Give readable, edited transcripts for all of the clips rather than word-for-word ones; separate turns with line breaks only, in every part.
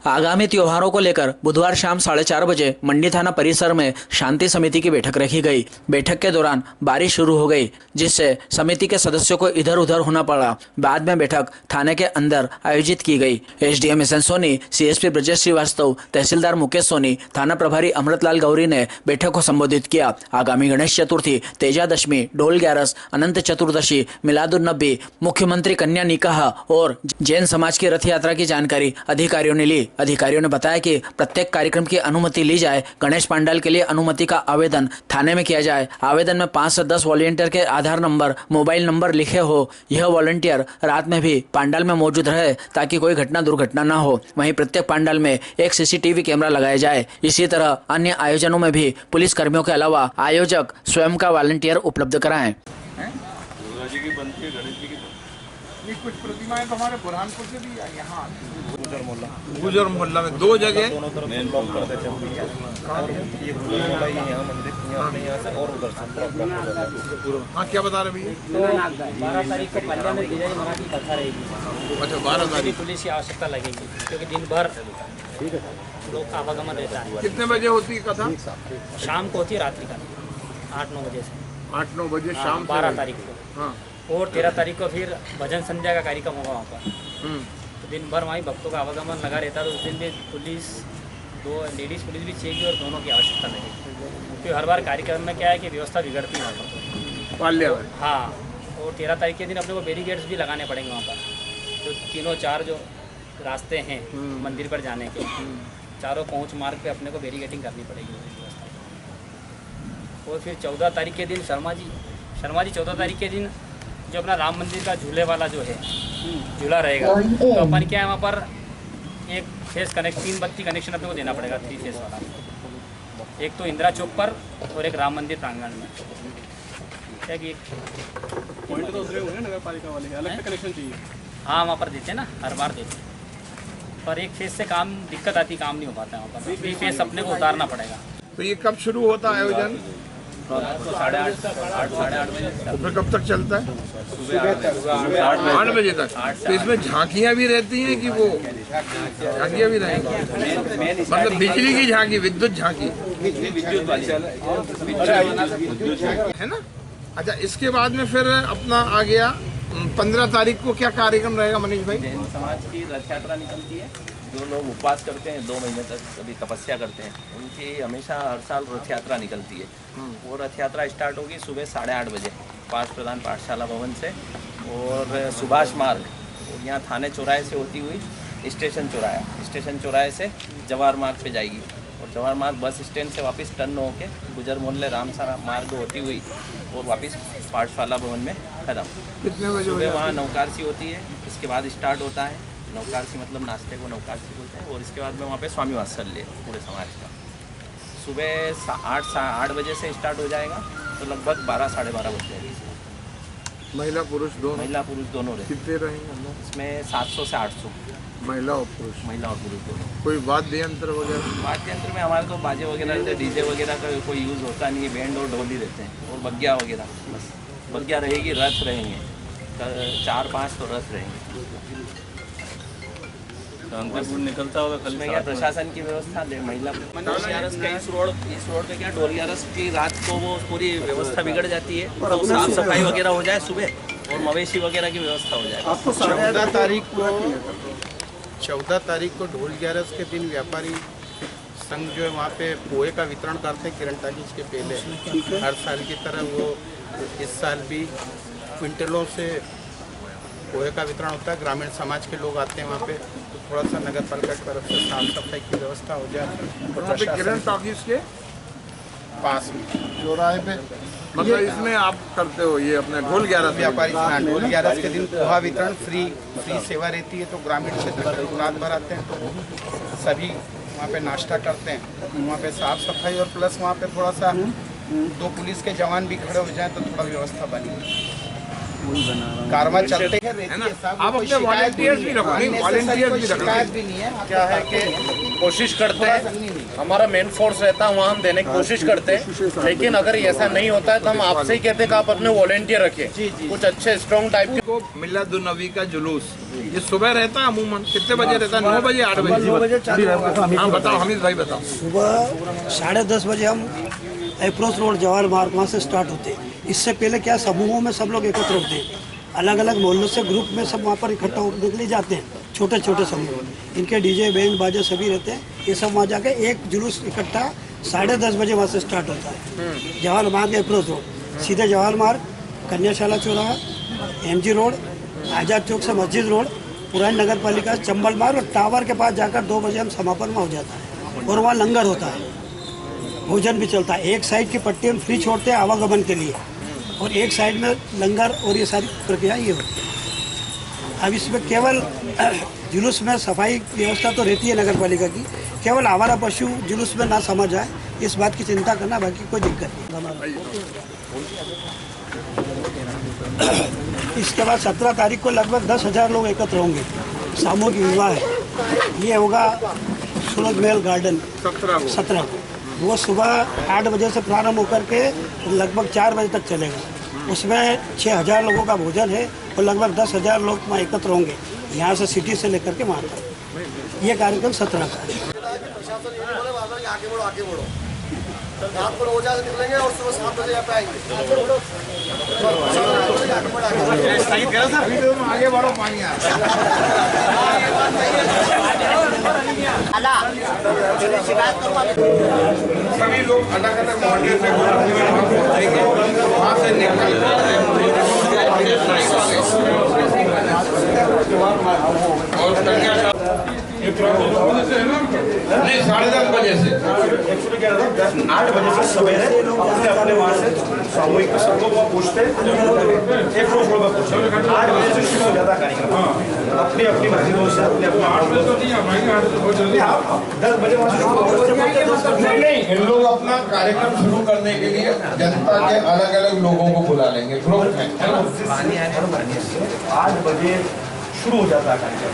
आगामी त्योहारों को लेकर बुधवार शाम 4:30 बजे मंडी थाना परिसर में शांति समिति की बैठक रखी गई। बैठक के दौरान बारिश शुरू हो गई, जिससे समिति के सदस्यों को इधर उधर होना पड़ा। बाद में बैठक थाने के अंदर आयोजित की गई। SDM S N Soni, CSP Brajesh Shrivastava, तहसीलदार मुकेश सोनी, थाना प्रभारी अमृतलाल गौरी ने बैठक को संबोधित किया। आगामी गणेश चतुर्थी, तेजादशमी, ढोल ग्यारस, अनंत चतुर्दशी, मिलादुन्नबी, मुख्यमंत्री कन्या निकाह और जैन समाज की रथ यात्रा की जानकारी अधिकारियों ने ली। अधिकारियों ने बताया कि प्रत्येक कार्यक्रम की अनुमति ली जाए। गणेश पंडाल के लिए अनुमति का आवेदन थाने में किया जाए। आवेदन में 5 से 10 वॉलंटियर के आधार नंबर, मोबाइल नंबर लिखे हो। यह वॉलंटियर रात में भी पंडाल में मौजूद रहे ताकि कोई घटना दुर्घटना न हो। वहीं प्रत्येक पंडाल में एक सीसीटीवी कैमरा लगाया जाए। इसी तरह अन्य आयोजनों में भी पुलिस कर्मियों के अलावा आयोजक स्वयं का वॉलंटियर उपलब्ध कराएं।
ये कुछ प्रतिमाएं तो हमारे बुरहानपुर से भी यहाँ गुजर मोहल्ला में 2 जगह
मेन ब्लॉक कर देते हैं। ये गुजर मोहल्ला ही यहाँ मंदिर यहाँ से और उधर से।
हाँ, क्या बता रहे भैया?
12 तारीख को पल्ले में गिरिराज महाराज की कथा रहेगी।
अच्छा, 12 तारीख
पुलिस की आवश्यकता लगेगी क्योंकि दिन भर लोग का आवागमन रहता है।
कितने बजे होती है कथा?
शाम को होती है, रात्रि का 8-9 बजे से
8-9 बजे शाम।
12 तारीख को।
हाँ।
और 13 तारीख को फिर भजन संध्या का कार्यक्रम होगा वहाँ पर। तो दिन भर वहीं भक्तों का आवागमन लगा रहता है। तो उस दिन भी पुलिस, 2 लेडीज़ पुलिस भी चाहिए और दोनों की आवश्यकता लगेगी क्योंकि हर बार कार्यक्रम में क्या है कि व्यवस्था बिगड़ती है वहाँ पर
पाल्या।
हाँ, और 13 तारीख के दिन अपने को बैरिकेड्स भी लगाने पड़ेंगे वहाँ पर। जो 3-4 जो रास्ते हैं मंदिर पर जाने के, चारों पहुँच मार्ग पे अपने को बैरिकेडिंग करनी पड़ेगी व्यवस्था। और फिर 14 तारीख के दिन शर्मा जी 14 तारीख के दिन जो अपना राम मंदिर का झूले वाला जो है झूला रहेगा, तो अपन क्या है वहाँ पर एक फेस कनेक्ट 3 बत्ती कनेक्शन अपने को देना पड़ेगा, 3 फेस वाला। एक तो इंदिरा चौक पर और एक राम मंदिर प्रांगण में। क्या कि
पॉइंट तो उतरे हुए हैं नगर पालिका वाले, अलग से कनेक्शन चाहिए।
हाँ, वहाँ पर देते हैं ना, हर बार देते हैं, पर एक फेस से काम दिक्कत आती, काम नहीं हो पाता है वहाँ पर। 3 फेस अपने को उतारना पड़ेगा।
तो ये कब शुरू होता है आयोजन?
तो 8:30 साढ़े 8 बजे।
तो फिर कब तक चलता है?
सुबह
8 बजे तक। तो इसमें झांकियाँ भी रहती हैं कि वो झांकियाँ भी रहेंगी? मतलब बिजली की झांकी, विद्युत झांकी है ना? अच्छा, इसके बाद में फिर अपना आ गया 15 तारीख को क्या कार्यक्रम रहेगा मनीष भाई?
जैन समाज की रथ यात्रा निकलती है। जो लोग उपवास करते हैं 2 महीने तक, कभी तपस्या करते हैं, उनकी हमेशा हर साल रथ यात्रा निकलती है। वो रथ यात्रा स्टार्ट होगी सुबह 8:30 बजे पार्ष प्रधान पाठशाला भवन से, और सुभाष मार्ग और यहाँ थाने चौराहे से होती हुई स्टेशन चौराहे से जवाहर मार्ग पे जाएगी, और जवाहर मार्ग बस स्टैंड से वापस टर्न होके गुजर मोहल्ले रामसारा मार्ग होती हुई और वापस पाठशाला भवन में खत्म।
कितने बजे?
सुबह वहाँ नौकारसी होती है, इसके बाद स्टार्ट होता है नौकारसी, मतलब नाश्ते को नौकारसी बोलते हैं। और इसके बाद में वहाँ पे स्वामी वात्सल्य पूरे समाज का सुबह 8 बजे से स्टार्ट हो जाएगा, तो लगभग 12 साढ़े 12 बज जाएगी।
महिला पुरुष दोनों
रहे।
कितने रहेंगे
इसमें 700 से 800
महिला और पुरुष
दोनों।
कोई वाद्य यंत्र वगैरह?
वाद्य यंत्र में हमारे तो बाजे वगैरह रहते हैं, डीजे वगैरह का कोई यूज़ होता नहीं है। बैंड और ढोली रहते हैं और बग्गिया वगैरह, बस बग्गिया रहेगी, रथ रहेंगे 4-5 तो रथ रहेंगे। निकलता होगा कल में क्या प्रशासन की व्यवस्था दे। महिला ढोल ग्यारस का इस रोड पे क्या ढोल ग्यारस की रात को वो पूरी व्यवस्था बिगड़ जाती है, तो साफ सफाई वगैरह हो जाए सुबह, और मवेशी वगैरह की व्यवस्था हो जाए।
14 तारीख को ढोल ग्यारस के दिन व्यापारी संघ जो है वहाँ पे पोहे का वितरण करते हैं किरण टाकीज के पहले। हर साल की तरह वो इस साल भी क्विंटलों से पोहे का वितरण होता है। ग्रामीण समाज के लोग आते हैं वहाँ पे, तो थोड़ा सा नगर पालिका की तरफ से साफ सफाई की व्यवस्था हो जाए।
किरण टॉकीज के
पास में
चौराहे पे, मतलब इसमें आप करते हो ये अपने ढोल ग्यारस?
व्यापारी ढोल ग्यारस के दिन पोहा वितरण फ्री सेवा रहती है। तो ग्रामीण क्षेत्र से रात भर आते हैं, तो सभी वहाँ पे नाश्ता करते हैं। वहाँ पे साफ सफाई और प्लस वहाँ पे थोड़ा सा 2 पुलिस के जवान भी खड़े हो जाएं तो थोड़ा व्यवस्था बनी। कारवा चलते हैं
है ना।
रहती है सब,
आप
कोई
अपने
शिकायत
वॉलंटियर्स
नहीं
भी
है।
रखो, नहीं
Unnecessary
वॉलंटियर्स
कोई
भी रखो।
शिकायत भी नहीं है।
क्या है कि कोशिश करते हैं, हमारा मेन फोर्स रहता है वहाँ हम देने की कोशिश करते हैं, लेकिन अगर ऐसा नहीं होता है तो हम आपसे ही कहते हैं कि आप अपने वॉलेंटियर रखें, कुछ अच्छे स्ट्रॉन्ग टाइप के।
को मिलादुन्नबी का जुलूस ये सुबह रहता है अमूमन कितने बजे रहता है? 9 बजे 8 बजे? हाँ बताओ हमीद भाई बताओ।
सुबह 10:30 बजे हम अप्रोच रोड जवाहर मार्ग वहाँ से स्टार्ट होते हैं। इससे पहले क्या समूहों में सब लोग एकत्र होते हैं, अलग अलग मोहल्लों से ग्रुप में सब वहाँ पर इकट्ठा होने के लिए जाते हैं, छोटे छोटे समूह, इनके डीजे बैंड बाजे सभी रहते हैं। ये सब वहाँ जाके एक जुलूस इकट्ठा 10:30 बजे वहाँ से स्टार्ट होता है। जवाहर मार्ग अप्रोच रोड, सीधे जवाहर मार्ग, कन्याशाला चौराहा, MG रोड, आज़ाद चौक से मस्जिद रोड, पुरानी नगर पालिका, चंबल मार्ग और टावर के पास जाकर 2 बजे हम समापन में हो जाता है। और वहाँ लंगर होता है, भोजन भी चलता है। एक साइड की पट्टी हम फ्री छोड़ते हैं आवागमन के लिए, और एक साइड में लंगर और ये सारी प्रक्रिया ये होती है। अब इसमें केवल जुलूस में सफाई व्यवस्था तो रहती है नगर पालिका की, केवल आवारा पशु जुलूस में ना समझ जाए इस बात की चिंता करना, बाकी कोई दिक्कत नहीं। इसके बाद 17 तारीख को लगभग 10,000 लोग एकत्र होंगे। सामूहिक विवाह है, ये होगा सूरज महल गार्डन 17 को। वो सुबह 8 बजे से प्रारंभ होकर के लगभग 4 बजे तक चलेगा। उसमें 6,000 लोगों का भोजन है और लगभग 10,000 लोग वहाँ एकत्र होंगे, यहाँ से सिटी से लेकर के वहाँ तक। ये कार्यक्रम 17 का है।
रात को रोजा से निकलेंगे और सुबह 7 बजे यहाँ पे आएंगे।
आगे बढ़ो, पानी आ सभी लोग अलग अलग मोहल्ले से वहाँ से निकल नहीं 10:30 बजे से
8 बजे से सवेरे अपने वहाँ से सामूहिक सब लोग वहाँ पूछते हैं, एक रोज पर पूछते हैं। 8 बजे से शुरू हो जाता कार्यक्रम, अपनी अपनी मस्जिदों से अपने अपने 8 बजे तो नहीं आ 10 बजे
नहीं, इन लोग अपना कार्यक्रम शुरू करने के लिए जनता के अलग अलग लोगों को बुला लेंगे ग्रुप में।
8 बजे शुरू हो जाता है कार्यक्रम,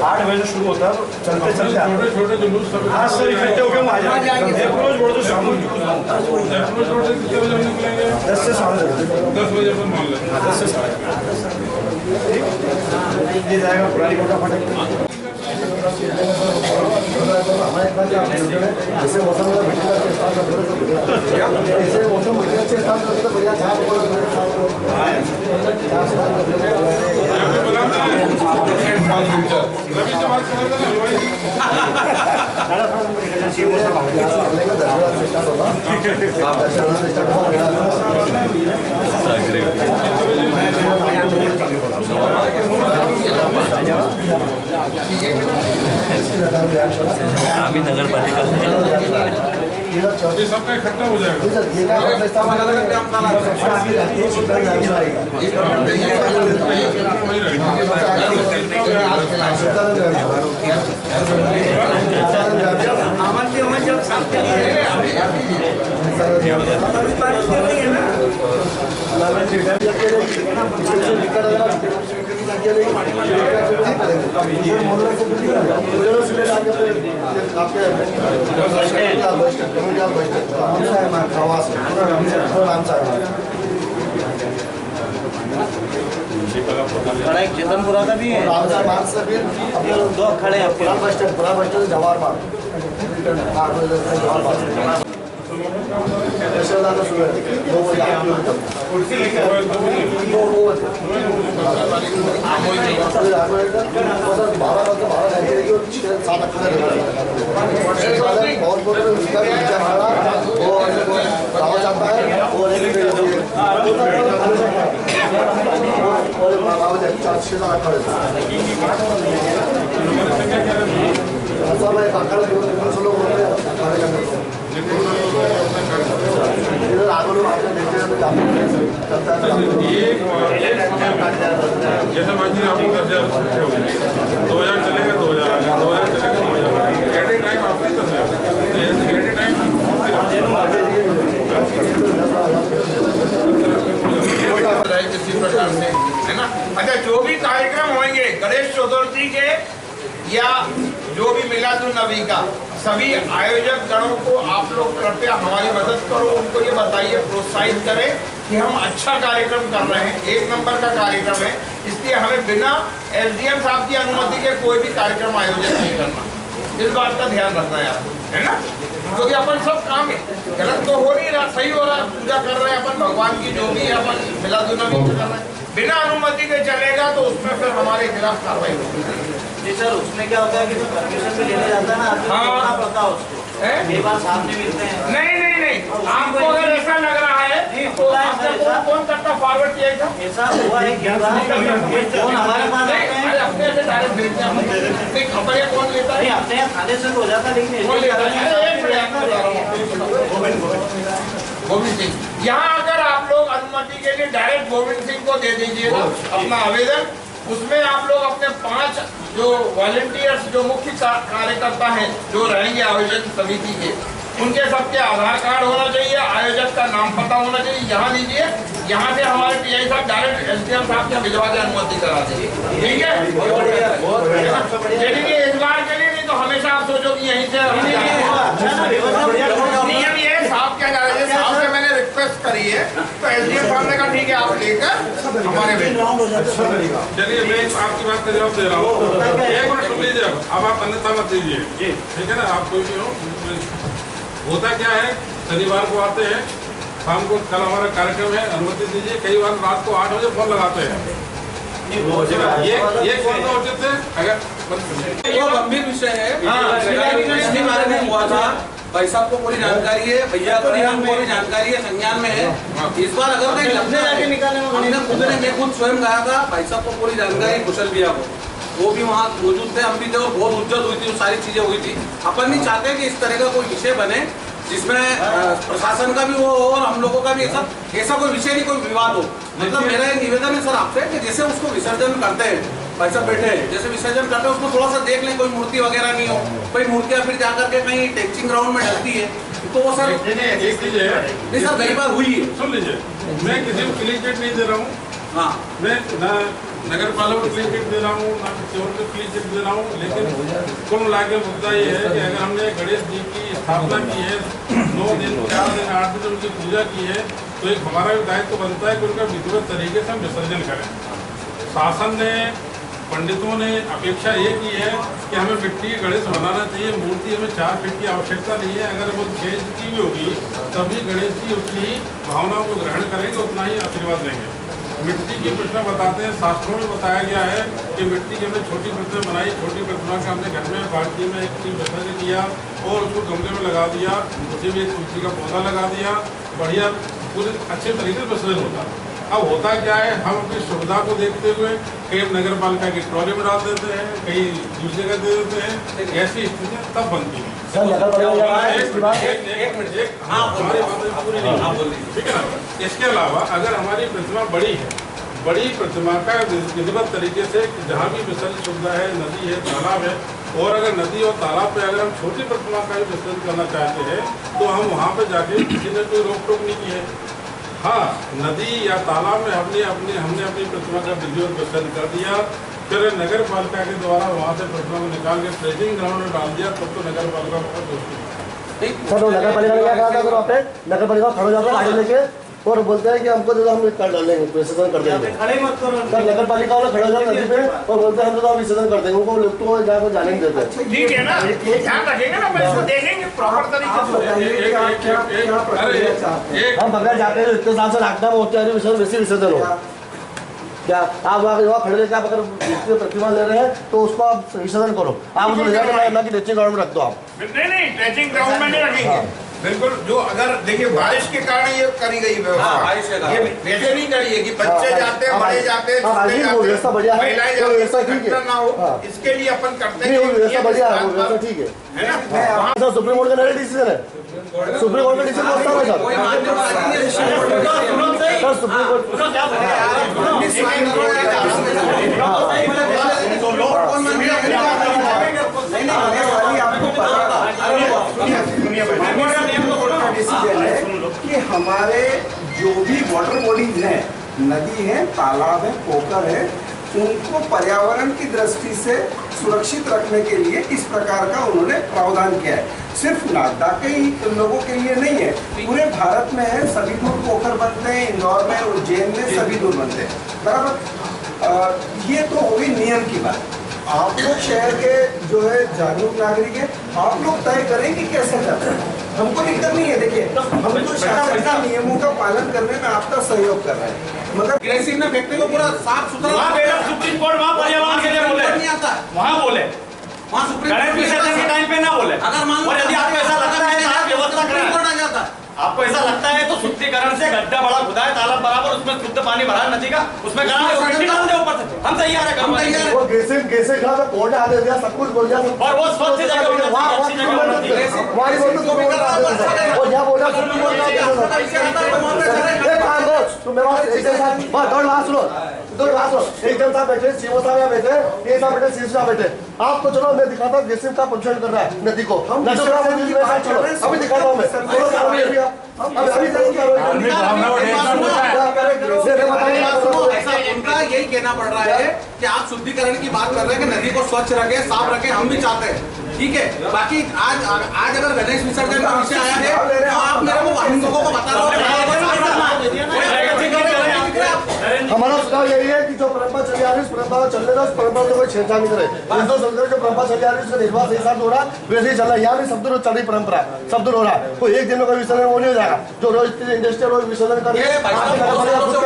8 बजे से शुरू होता है, चलते चलते छोटे छोटे जुलूस आज से इकट्ठे होकर हम आ जाएंगे। अप्रोच रोड से सामूहिक 10 से 10:30 बजे पर मान लेते 10 से 10:30 ये जाएगा पुरानी कोटा फाटक। जैसे मौसम
अभी नगर पालिका
ये सबका इकट्ठा हो जाएगा।
चेतनपुरा का भी है, दो खड़े हैं आपके
बस स्टैंड जवाहर मार्ग
जैसे मान लीजिए आपको 10,000 हो जाएंगे, 2,000 चलेगा 2,000 2,000 चलेगा 2,000 एट ए टाइम आपके 10,000 एट ए टाइम
किसी प्रकार से जो भी मिलादुन नबी का सभी आयोजक गणों को आप लोग कृपया हमारी मदद करो, उनको ये बताइए, प्रोत्साहित करें कि हम अच्छा कार्यक्रम कर रहे हैं, 1 नंबर का कार्यक्रम है, इसलिए हमें बिना एसडीएम साहब की अनुमति के कोई भी कार्यक्रम आयोजित नहीं करना। इस बात का ध्यान रखना है आपको, है ना, क्योंकि अपन सब काम है, गलत तो हो नहीं रहा, सही हो रहा है, पूजा कर रहे हैं अपन भगवान की, जो भी है अपन मिलादुन नबी कर रहे हैं, बिना अनुमति के चलेगा तो उसमें फिर हमारे खिलाफ कार्रवाई होगी।
जी सर, उसमें क्या होता है कि परमिशन भी लेने जाता है ना, हाँ पता उसको कई बार सामने मिलते हैं।
नहीं, आपको अगर ऐसा लग रहा है तो कौन करता फॉरवर्ड किया था?
ऐसा हुआ है कि फोन हमारे पास
अपने से डायरेक्ट भेजते हैं, खबर कौन लेता है?
अपने यहाँ थाने से हो जाता, लेकिन
गोविंद सिंह, यहाँ अगर आप लोग अनुमति के लिए डायरेक्ट गोविंद सिंह को दे दीजिएगा अपना आवेदन, उसमें आप लोग अपने 5 जो वॉलंटियर्स, जो मुख्य कार्यकर्ता हैं, जो रहेंगे आयोजन समिति के, उनके सबके आधार कार्ड होना चाहिए, आयोजक का नाम पता होना चाहिए, यहाँ लीजिए, यहाँ से हमारे पीआई साहब डायरेक्ट एसडीएम साहब के भिजवा के अनुमति करा देंगे, ठीक है? चलिए इस बार के लिए, नहीं तो हमेशा आप सोचो कि यहीं से नियम ये साहब क्या जा रहे हैं, साहब से मैंने रिक्वेस्ट करी है, तो एसडीएम साहब ने कहा ठीक है आप लेकर हमारे भेज।
चलिए मैं आपकी बात का जवाब दे रहा हूँ, 1 मिनट सुन लीजिए, अब आप अन्यथा मत दीजिए, ठीक है ना, आप कोई भी हो। होता क्या है, शनिवार को आते हैं, शाम को कल हमारा कार्यक्रम है, अनुमति दीजिए, कई बार रात को 8 बजे फोन लगाते हैं, ये कौन सा उचित है? अगर
ये गंभीर विषय है, इसके बारे में हुआ था, भाई साहब को पूरी जानकारी है, भैया को पूरी जानकारी है, संज्ञान में है। इस बार अगर नहीं लगने जाके निकाले, मैं खुद स्वयं गया था, भाई साहब को पूरी जानकारी, कुशल भैया को, वो भी वहाँ मौजूद थे, हम भी थे, और बहुत उज्जत हुई थी, वो सारी चीजें हुई थी। अपन नहीं चाहते कि इस तरह का कोई विषय बने जिसमें प्रशासन का भी वो हो और हम लोगों का भी ऐसा कोई विषय नहीं, कोई विवाद हो। मतलब मेरा एक निवेदन है सर आपसे कि जैसे उसको विसर्जन करते हैं, भाई साहब बैठे हैं, जैसे विसर्जन करते हैं उसको थोड़ा सा देख लें, कोई मूर्ति वगैरह नहीं हो, कोई मूर्तियाँ फिर जाकर के कहीं टेचिंग ग्राउंड में डलती है, तो वो सर नहीं सर कई बार हुई है।
सुन लीजिए, मैं किसी को क्लीन चिट नहीं दे रहा हूँ, हाँ, मैं नगर पालिका को क्लीन चिट दे रहा हूँ, ना किसी और को क्लीन चिट दे रहा हूँ, लेकिन कुल मिला के मुद्दा ये है कि अगर हमने गणेश जी की स्थापना की है, 9 दिन 4 दिन 8 दिन उनकी पूजा की है, तो एक हमारा भी दायित्व बनता है कि उनका विधिवत तरीके से हम विसर्जन करें। शासन ने, पंडितों ने अपेक्षा ये की है कि हमें मिट्टी के गणेश बनाना चाहिए, मूर्ति हमें 4 फीट की आवश्यकता नहीं है, अगर वो 6 इंच की भी होगी तभी गणेश जी उतनी ही भावनाओं को ग्रहण करेंगे, उतना ही आशीर्वाद देंगे। मिट्टी की प्रतिमा बताते हैं, शास्त्रों में बताया गया है कि मिट्टी की हमने छोटी प्रतिमा बनाई, छोटी प्रतिमा का हमने घर में बाल्टी में एक विसर्जन किया और उसको गमले में लगा दिया, उसी में एक तुलसी का पौधा लगा दिया, बढ़िया पूरे अच्छे तरीके से विसर्जन होता। अब होता क्या है, हम अपनी सुविधा को देखते हुए कहीं नगर पालिका की ट्रॉली में डाल देते हैं, कहीं दूसरी जगह दे देते हैं, ऐसी स्थितियाँ तब बनती हैं। ठीक है ना, इसके अलावा अगर हमारी प्रतिमा बड़ी है, बड़ी प्रतिमा का विधिवत तरीके से जहाँ भी विसर्जन सुविधा है, नदी है, तालाब है, और अगर नदी और तालाब पे अगर हम छोटी प्रतिमा का भी विसर्जन करना चाहते हैं तो हम वहाँ पे जाके किसी ने कोई रोक टोक नहीं की है। हाँ, नदी या तालाब में हमने अपनी प्रतिमा का विधिवत विसर्जन कर दिया, फिर नगर पालिका के द्वारा वहाँ से प्रतिमा को निकाल के ट्रेजिंग ग्राउंड में डाल दिया, तब तो नगर पालिका का दोष
सर वो नगर पालिका ने क्या कहा था सर, वहाँ पे नगर पालिका खड़े हो जाता है गाड़ी लेके और बोलते हैं कि हमको जो हम कर डालेंगे, विसर्जन कर देंगे। सर नगर पालिका वाले खड़े हो जाते नदी पे और बोलते हैं हम तो विसर्जन कर देंगे, उनको लिफ्ट को जाकर जाने नहीं देते।
ठीक है ना, ध्यान रखेंगे ना, मैं इसको देखेंगे प्रॉपर तरीके से।
हम बगैर जाते हैं इतने साल से लागता है होते हैं वैसे विसर्जन हो क्या, आप वहाँ खड़े लेकर आप अगर प्रतिमा ले रहे हैं तो उसको आप विसर्जन करो, आप उसको ले जाकर टेचिंग ग्राउंड में रख दो आप।
नहीं टेचिंग ग्राउंड में नहीं रखेंगे, बिल्कुल। जो अगर देखिए बारिश के कारण ये करी गई व्यवस्था, ये वैसे नहीं करी है कि बच्चे जाते हैं, बड़े जाते हैं, महिलाएं जाते हैं, ना हो, इसके लिए अपन करते हैं,
ठीक है सर। सुप्रीम कोर्ट का नया डिसीजन है, सुप्रीम कोर्ट का डिसीजन होता है सर, सुप्रीम कोर्ट
डिसीजन है कि हमारे जो भी वाटर बॉडीज हैं, नदी है, तालाब है, पोखर है, उनको पर्यावरण की दृष्टि से सुरक्षित रखने के लिए इस प्रकार का उन्होंने प्रावधान किया है। सिर्फ नागदा के ही लोगों के लिए नहीं है, पूरे भारत में है। सभी दूर पोखर बनते हैं, इंदौर में, उज्जैन में सभी दूर बनते हैं, बराबर। ये तो होगी नियम की बात। आप लोग शहर के जो है जागरूक नागरिक है, आप लोग तय करें कि कैसे करते हैं। हमको दिक्कत नहीं है। देखिए, हम तो शासन के नियमों का पालन करने में आपका सहयोग कर रहे हैं, मगर
ग्रेसिव में व्यक्ति को पूरा साफ सुथरा
सुप्रीम कोर्ट वहाँ पर्यावरण के लिए बोले,
नहीं आता,
वहाँ बोले,
वहाँ सुप्रीम
गणेश विसर्जन के टाइम पे ना बोले।
अगर मान लो
और यदि आपको ऐसा लगता है तो आप व्यवस्था
सुप्रीम कोर्ट
करें।
आ जाता।
आपको ऐसा लगता है तो शुद्धिकरण से गड्ढा बड़ा खुदा है, तालाब बराबर, उसमें शुद्ध पानी भरा है नदी का, उसमें मिट्टी डाल दे ऊपर से। हम तैयार है, हम तैयार है।
वो कैसे खा तो कोर्ट आदेश दिया, सब कुछ बोल दिया,
और वो स्वच्छ जगह होनी चाहिए, अच्छी जगह होनी चाहिए।
हमारी बोल तो और यहाँ बोला सुप्रीम कोर्ट का आदेश है। एक काम करो, तुम मेरे पास एकदम साथ बस दौड़ बात सुनो, एकदम साथ बैठे, सीओ साहब यहाँ बैठे, ये साहब बैठे, सीओ साहब बैठे। आपको चलो मैं दिखाता हूँ कैसे का प्रदूषण कर रहा है नदी को। चलो अभी दिखाता हूँ मैं,
उनका यही कहना पड़ रहा है कि आप शुद्धिकरण की बात कर रहे हैं कि नदी को स्वच्छ रखें, साफ रखें, हम भी चाहते हैं, ठीक है। बाकी आज अगर गणेश विसर्जन का विषय आया है तो आप मेरे को हम लोगों को बता
हमारा सुझाव यही है कि जो परंपरा चली आ रही है उस परंपरा चलने दो, उस परंपरा को कोई छेड़छाड़ नहीं करे। हिंदू संस्कृति जो परंपरा चली आ रही है उसका निर्वाह सही साथ हो रहा है, वैसे ही चल रहा है। यहाँ भी सब दूर चल रही परंपरा, सब दूर हो रहा है। कोई एक दिन में कोई विसर्जन वो नहीं हो जाएगा। जो रोज इंडस्ट्रियल रोज विसर्जन कर नगर पालिका खुद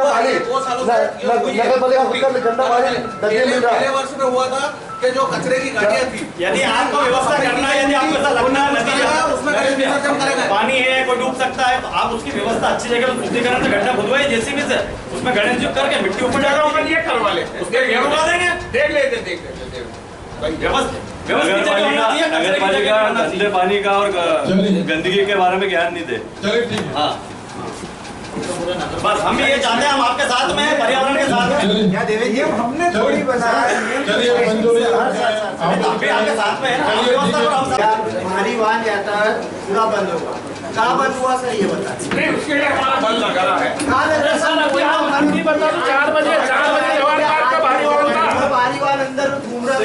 का गंदा पानी नदी मिल रहा है।
वर्ष में हुआ था कि जो कचरे की गाड़ियाँ थी,
यदि आपको व्यवस्था करना है, यदि आपको ऐसा लगना है नदी है
उसमें गणेश विसर्जन करेंगे,
पानी है, कोई डूब सकता है, तो आप उसकी व्यवस्था अच्छी जगह शुद्धिकरण से गड्ढा खुदवाइए जेसीबी से, उसमें गणेश जी करके मिट्टी ऊपर जाकर
ये करवा ले,
उसके घेरवा देंगे।
देख लेते
नगर पालिका गंदे पानी का और गंदगी के बारे में ज्ञान नहीं दे।
चलिए ठीक है।
हाँ
बस हम भी ये चाहते हैं, हम आपके साथ में हैं, पर्यावरण के साथ में।
क्या देवे जी, हमने थोड़ी बनाया,
चलिए मंजूरी
हम भी आपके साथ में हैं।
भारी वाहन यातायात पूरा बंद होगा। कहाँ बंद हुआ सर ये बता।
नहीं, उसके लिए हमारा बल लगा रहा है।
4 बजे जवान पार्क का भारी वाहन था।
भारी वाहन अंदर घूम रहा था,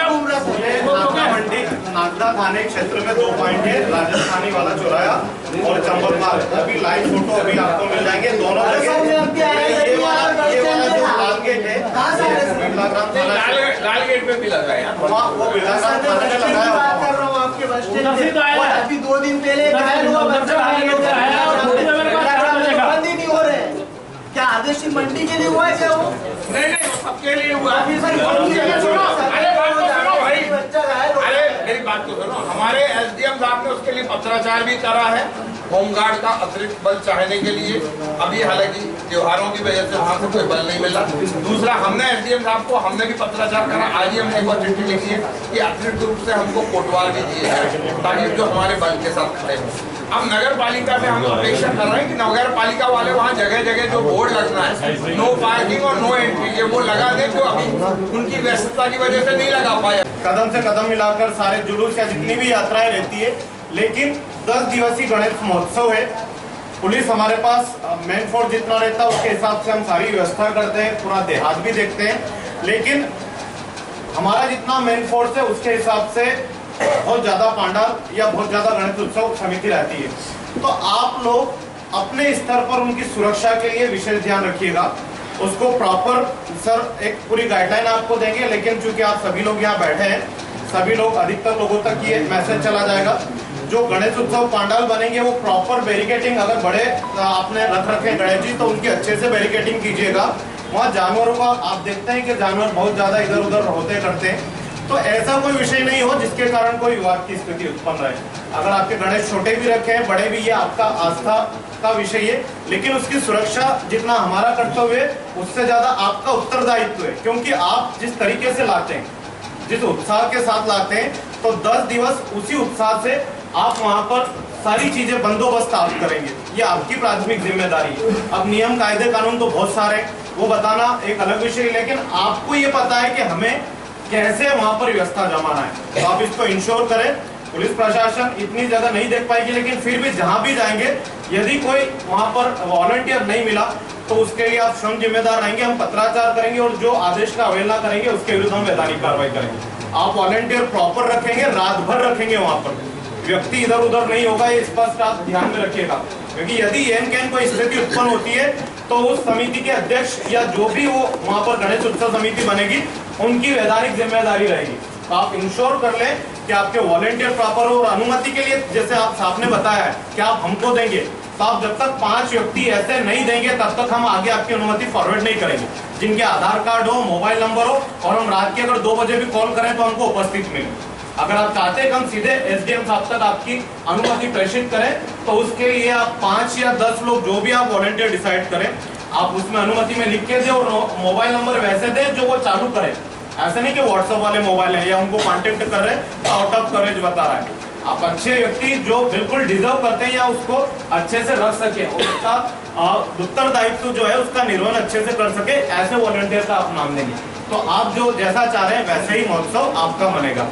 घूम रहा था।
मंडी नागदा थाने क्षेत्र में 2 पॉइंट है, राजस्थानी वाला चौराया और चंबल मार्ग। अभी लाइव फोटो अभी आपको मिल जाएंगे दोनों जगह। ये वाला जो लाल गेट है,
लाल गेट पे भी लगा है,
वो बिलासपुर थाने में लगाया हुआ है।
कर रहा हूँ आपके बस स्टैंड पे। अभी 2 दिन पहले घायल हुआ बच्चा, बंद ही नहीं हो रहे। क्या आदेश मंडी के लिए हुआ है क्या वो?
नहीं सबके लिए हुआ है। अरे मेरी बात तो सुनो, हमारे एसडीएम साहब ने उसके लिए पत्राचार भी करा है, होमगार्ड का अतिरिक्त बल चाहने के लिए। अभी हालांकि त्योहारों की वजह से वहाँ से कोई बल नहीं मिला। दूसरा, हमने एसडीएम साहब को हमने भी पत्राचार करा, आज ही हमने एक बार चिट्ठी लिखी है कि अतिरिक्त रूप से हमको कोटवाल भी दिए हैं ताकि जो हमारे बल के साथ खड़े हों। अब नगर पालिका से हम अपेक्षा कर रहे हैं कि नगर पालिका वाले वहाँ जगह जगह जो बोर्ड लगना है, नो पार्किंग और नो एंट्री, ये वो लगा दें, जो अभी उनकी व्यस्तता की वजह से नहीं लगा पाया।
कदम से कदम मिलाकर सारे जुलूस या जितनी भी यात्राएं रहती है, लेकिन 10 दिवसीय गणेश महोत्सव है। पुलिस हमारे पास मेन फोर्स जितना रहता है उसके हिसाब से हम सारी व्यवस्था करते हैं, पूरा देहात भी देखते हैं। लेकिन हमारा जितना मेन फोर्स है उसके हिसाब से बहुत ज्यादा पांडाल या बहुत ज्यादा गणेश उत्सव समिति रहती है। तो आप लोग अपने स्तर पर उनकी सुरक्षा के लिए विशेष ध्यान रखिएगा। उसको प्रॉपर सर एक पूरी गाइडलाइन आपको देंगे, लेकिन चूंकि आप सभी लोग यहाँ बैठे हैं, सभी लोग अधिकतर लोगों तक ये मैसेज चला जाएगा। जो गणेश उत्सव पांडाल बनेंगे वो प्रॉपर बैरिकेटिंग, अगर बड़े आपने रख रखे गणेश जी तो उनकी अच्छे से बैरिकेटिंग कीजिएगा। वहाँ जानवरों का आप देखते हैं कि जानवर बहुत ज्यादा इधर उधर होते करते हैं, तो ऐसा कोई विषय नहीं हो जिसके कारण कोई विवाद की स्थिति उत्पन्न रहे। अगर आपके गणेश छोटे भी रखे हैं, बड़े भी, ये आपका आस्था का विषय है, लेकिन उसकी सुरक्षा जितना हमारा कर्तव्य है उससे ज्यादा आपका उत्तरदायित्व है। क्योंकि आप जिस तरीके से लाते हैं, जिस उत्साह के साथ लाते हैं, तो 10 दिवस उसी उत्साह से आप वहाँ पर सारी चीजें बंदोबस्त आप करेंगे, ये आपकी प्राथमिक जिम्मेदारी है। अब नियम कायदे कानून तो बहुत सारे, वो बताना एक अलग विषय है, लेकिन आपको ये पता है कि हमें कैसे वहाँ पर व्यवस्था जमाना है, तो आप इसको इंश्योर करें। पुलिस प्रशासन इतनी जगह नहीं देख पाएगी, लेकिन फिर भी जहाँ भी जाएंगे, यदि कोई वहाँ पर वॉलंटियर नहीं मिला
तो उसके लिए आप स्वयं जिम्मेदार रहेंगे। हम पत्राचार करेंगे और जो आदेश का अवहेलना करेंगे उसके विरुद्ध हम वैधानिक कार्रवाई करेंगे। आप वॉलंटियर प्रॉपर रखेंगे, रात भर रखेंगे वहां पर, व्यक्ति इधर उधर नहीं होगा, ये स्पष्ट आप ध्यान में रखिएगा। क्योंकि यदि एन कैन कोई स्थिति उत्पन्न होती है तो उस समिति के अध्यक्ष या जो भी वो वहां पर गणेश उत्सव समिति बनेगी उनकी वैधानिक जिम्मेदारी रहेगी। तो आप इंश्योर कर लें कि आपके वॉलंटियर प्रॉपर हो। और अनुमति के लिए जैसे आपने बताया है कि आप हमको देंगे, तो आप जब तक 5 व्यक्ति ऐसे नहीं देंगे तब तक हम आगे आपकी अनुमति फॉरवर्ड नहीं करेंगे, जिनके आधार कार्ड हो, मोबाइल नंबर हो, और हम रात के अगर 2 बजे भी कॉल करें तो हमको उपस्थित मिले। अगर आप चाहते हैं कि हम सीधे एसडीएम साहब तक आपकी अनुमति प्रेषित करें तो उसके लिए आप 5 या 10 लोग जो भी आप वॉलंटियर डिसाइड करें, आप उसमें अनुमति में लिख के दें और मोबाइल नंबर वैसे दें जो वो चालू करें। ऐसा नहीं कि व्हाट्सएप वाले मोबाइल है या उनको कांटेक्ट कर रहे हैं तो आउट ऑफ कवरेज बता रहा है। आप अच्छे व्यक्ति जो बिल्कुल डिजर्व करते हैं या उसको अच्छे से रख सके, उसका उत्तरदायित्व जो है उसका निर्वहन अच्छे से कर सके, ऐसे वॉलंटियर का आप नाम देंगे। तो आप जो जैसा चाह रहे हैं वैसे ही महोत्सव आपका बनेगा।